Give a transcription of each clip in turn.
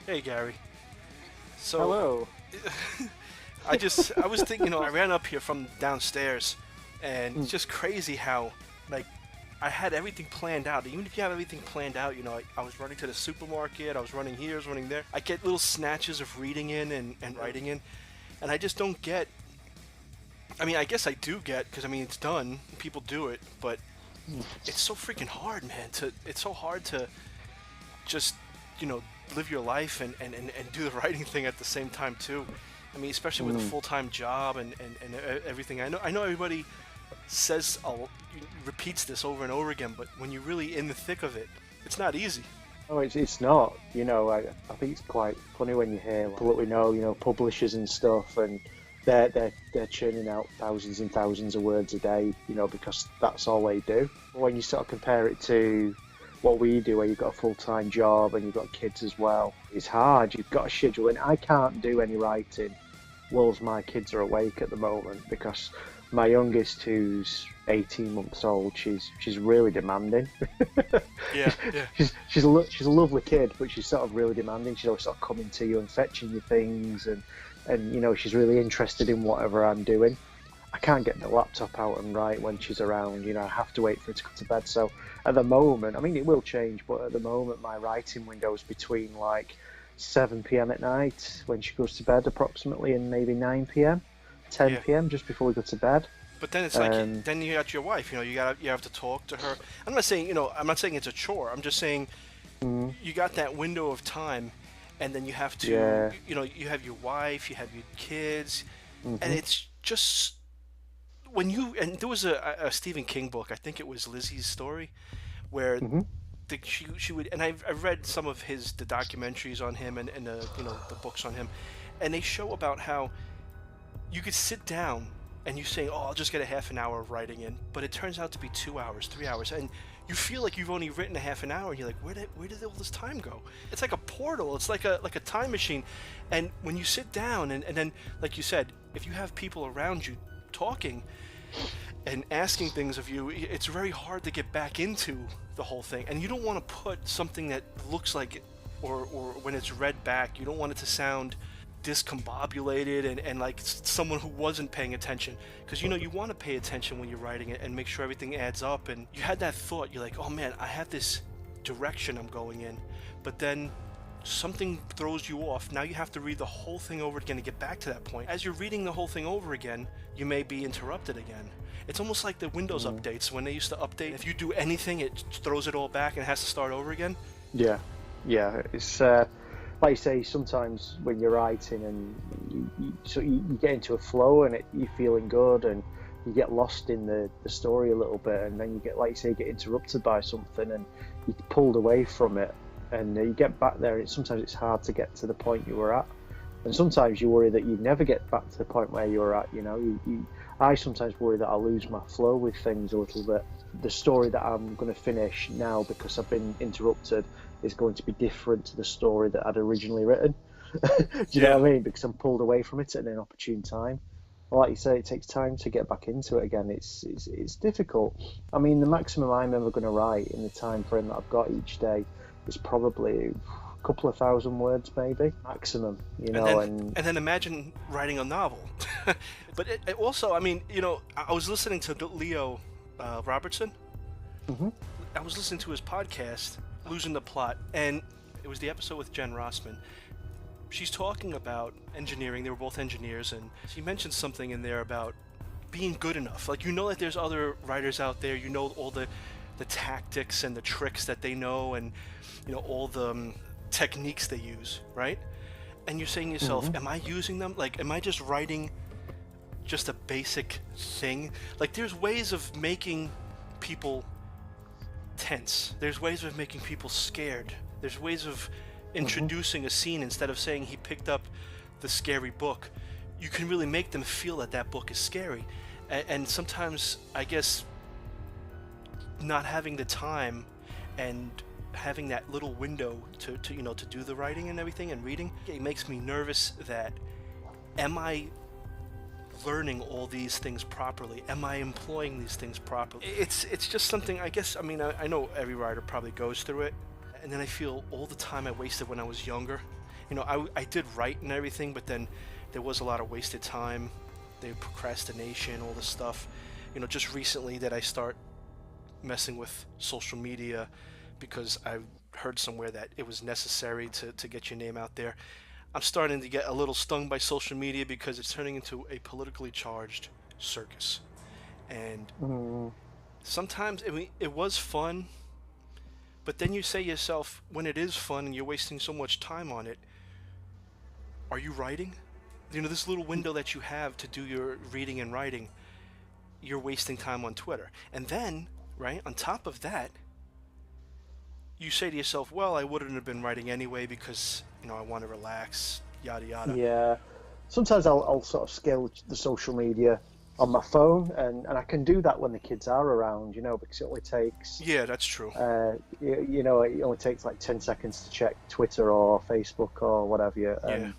Hey Gary. So Hello. I was thinking, I ran up here from downstairs, and it's Mm. just crazy how, like, I had everything planned out. Even if you have everything planned out, I was running to the supermarket, I was running here, I was running there. I get little snatches of reading in and writing in, and I just don't get. I mean, I guess I do get, because I mean, it's done, people do it, but Mm. it's so freaking hard, man. It's so hard to just you know live your life and do the writing thing at the same time too. I mean, especially with a Mm. full-time job and everything. I know everybody says repeats this over and over again, but when you're really in the thick of it, it's not easy. Oh, it's not. I think it's quite funny when you hear people that we know, publishers and stuff, and they're churning out thousands and thousands of words a day, because that's all they do. When you sort of compare it to what we do, where you've got a full-time job and you've got kids as well, it's hard. You've got a schedule, and I can't do any writing whilst my kids are awake at the moment because my youngest, who's 18 months old, she's really demanding. Yeah, yeah, She's a lovely kid, but she's sort of really demanding. She's always sort of coming to you and fetching you things, and she's really interested in whatever I'm doing. I can't get the laptop out and write when she's around. I have to wait for her to go to bed. So at the moment, I mean, it will change, but at the moment, my writing window is between like 7 p.m. at night when she goes to bed, approximately, and maybe 9 p.m., yeah. 10 p.m. just before we go to bed. But then it's like, Um, then you got your wife. You have to talk to her. I'm not saying it's a chore. I'm just saying mm, you got that window of time, and then you have to, yeah. you have your wife, you have your kids, and Hmm. it's just when you and there was a Stephen King book. I think it was Lizzie's story, where Hmm. she would, and I've read some of the documentaries on him and the the books on him, and they show about how you could sit down and you say, oh, I'll just get a half an hour of writing in, but it turns out to be 2 hours, 3 hours, and you feel like you've only written a half an hour, and you're like, where did all this time go? It's like a portal. It's like a time machine, and when you sit down and then, like you said, if you have people around you talking and asking things of you, it's very hard to get back into the whole thing, and you don't want to put something that looks like it, or when it's read back, you don't want it to sound discombobulated and like someone who wasn't paying attention, because you want to pay attention when you're writing it and make sure everything adds up, and you had that thought, you're like, oh man, I have this direction I'm going in, but then something throws you off. Now you have to read the whole thing over again to get back to that point. As you're reading the whole thing over again, you may be interrupted again. It's almost like the Windows Mm. updates when they used to update. If you do anything, it throws it all back and has to start over again. Yeah, yeah. It's like you say. Sometimes when you're writing and you get into a flow and you're feeling good, and you get lost in the story a little bit, and then you get, like you say, get interrupted by something, and you're pulled away from it, and you get back there. And sometimes it's hard to get to the point you were at, and sometimes you worry that you never get back to the point where you were at. I sometimes worry that I'll lose my flow with things a little bit. The story that I'm going to finish now, because I've been interrupted, is going to be different to the story that I'd originally written. Do you know Yeah. what I mean? Because I'm pulled away from it at an opportune time. Like you say, it takes time to get back into it again. It's difficult. I mean, the maximum I'm ever going to write in the time frame that I've got each day is probably a couple of thousand words, maybe maximum. and then And and then imagine writing a novel. But it also, I mean, I was listening to Leo Robertson. mhm, I was listening to his podcast, Losing the Plot, and it was the episode with Jen Rossman. She's talking about engineering. They were both engineers, and she mentioned something in there about being good enough. Like, that there's other writers out there, all the tactics and the tricks that they know, and all the techniques they use, right? And you're saying to yourself, mhm, am I using them? Like, am I just writing just a basic thing? Like, there's ways of making people tense. There's ways of making people scared. There's ways of mhm, introducing a scene. Instead of saying he picked up the scary book, you can really make them feel that that book is scary. And sometimes, I guess, not having the time and having that little window to do the writing and everything and reading, it makes me nervous that, am I learning all these things properly? Am I employing these things properly? It's just something, I guess. I mean, I know every writer probably goes through it, and then I feel all the time I wasted when I was younger, I did write and everything, but then there was a lot of wasted time, the procrastination, all this stuff. Just recently that I start messing with social media because I heard somewhere that it was necessary to get your name out there. I'm starting to get a little stung by social media because it's turning into a politically charged circus. And Mm, sometimes, I mean, it was fun, but then you say to yourself, when it is fun and you're wasting so much time on it, are you writing? This little window that you have to do your reading and writing, you're wasting time on Twitter. And then, right, on top of that, you say to yourself, well, I wouldn't have been writing anyway because, I want to relax, yada yada. yeah. Sometimes I'll sort of scale the social media on my phone, and I can do that when the kids are around, because it only takes, Yeah, that's true. it only takes like 10 seconds to check Twitter or Facebook or whatever. Yeah.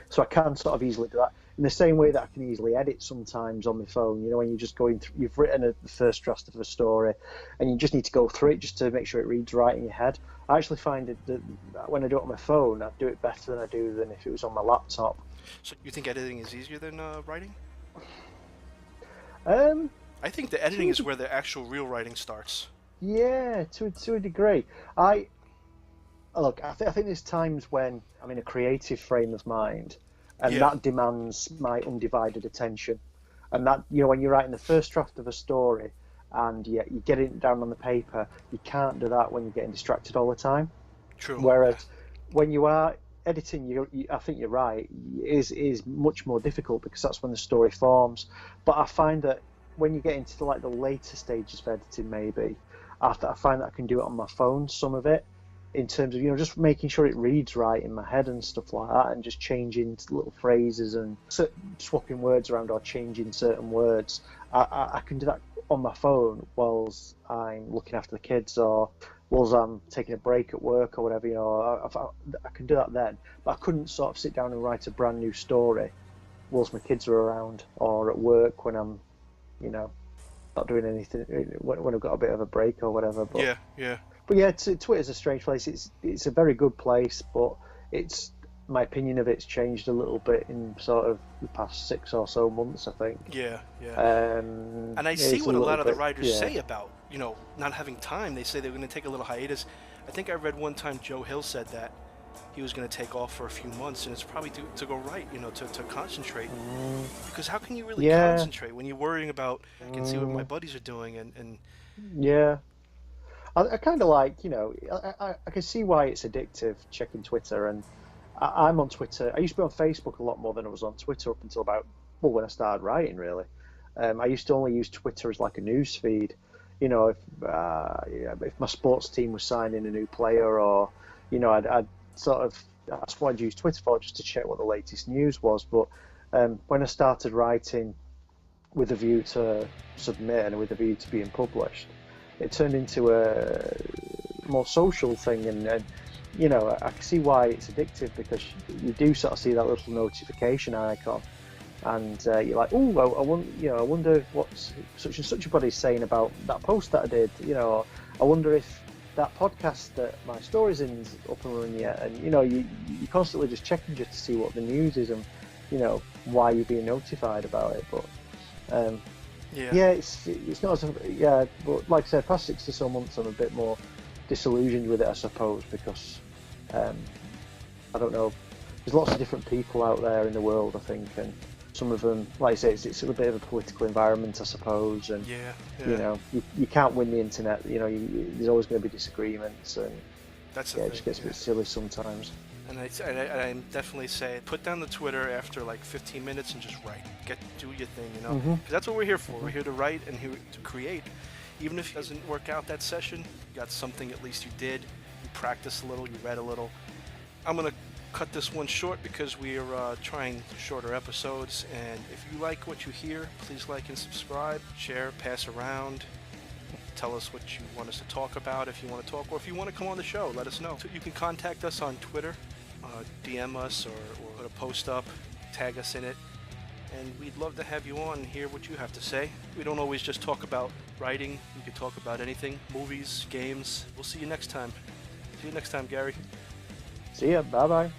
So I can sort of easily do that in the same way that I can easily edit sometimes on my phone. When you're just going through, you've written the first draft of a story, and you just need to go through it just to make sure it reads right in your head. I actually find that when I do it on my phone, I do it better than I do than if it was on my laptop. So you think editing is easier than writing? Um, I think the editing is where the actual real writing starts. yeah, to a degree. I think there's times when I'm in a creative frame of mind, and Yeah. that demands my undivided attention. And that, when you're writing the first draft of a story, and you get it down on the paper, you can't do that when you're getting distracted all the time. True. Whereas when you are editing, I think you're right, is much more difficult because that's when the story forms. But I find that when you get into like the later stages of editing, maybe I find that I can do it on my phone, some of it, in terms of just making sure it reads right in my head and stuff like that, and just changing little phrases and swapping words around or changing certain words. I can do that on my phone whilst I'm looking after the kids or whilst I'm taking a break at work or whatever. I can do that then, but I couldn't sort of sit down and write a brand new story whilst my kids are around or at work when I'm not doing anything, when I've got a bit of a break or whatever. But Yeah. but yeah, Twitter's a strange place. It's a very good place, but my opinion of it's changed a little bit in sort of the past 6 or so months, I think. Yeah. And I Yeah, see it's what a lot little of the bit, writers yeah. say about, not having time. They say they're going to take a little hiatus. I think I read one time Joe Hill said that he was going to take off for a few months, and it's probably to go write, to concentrate. Because how can you really Yeah. concentrate when you're worrying about, I can see what my buddies are doing, and Yeah. I kind of like, I can see why it's addictive checking Twitter, and I'm on Twitter. I used to be on Facebook a lot more than I was on Twitter up until when I started writing, really. I used to only use Twitter as like a news feed. If my sports team was signing a new player, or I'd sort of, that's what I'd use Twitter for, just to check what the latest news was. But when I started writing with a view to submit and with a view to being published, it turned into a more social thing, and I can see why it's addictive, because you do sort of see that little notification icon, and you're like, oh, I wonder what such and such a body's saying about that post that I did. I wonder if that podcast that my story's in is up and running yet, and you're constantly just checking just to see what the news is and why you're being notified about it. But yeah, it's not as but like I said, past 6 or so months, I'm a bit more disillusioned with it, I suppose, because I don't know. There's lots of different people out there in the world, I think, and some of them, like I say, it's a bit of a political environment, I suppose, and you can't win the internet. There's always going to be disagreements, and that's it just gets a bit silly sometimes. And I definitely say, put down the Twitter after like 15 minutes and just write. Do your thing, Because that's what we're here for. We're here to write and here to create. Even if it doesn't work out that session, you got something at least you did. You practiced a little, you read a little. I'm going to cut this one short because we are trying shorter episodes. And if you like what you hear, please like and subscribe, share, pass around. Tell us what you want us to talk about, if you want to talk, or if you want to come on the show, let us know. So you can contact us on Twitter, DM us, or put a post up, tag us in it, and we'd love to have you on and hear what you have to say. We don't always just talk about writing. We can talk about anything, movies, games. We'll see you next time. See you next time, Gary. See ya. Bye-bye.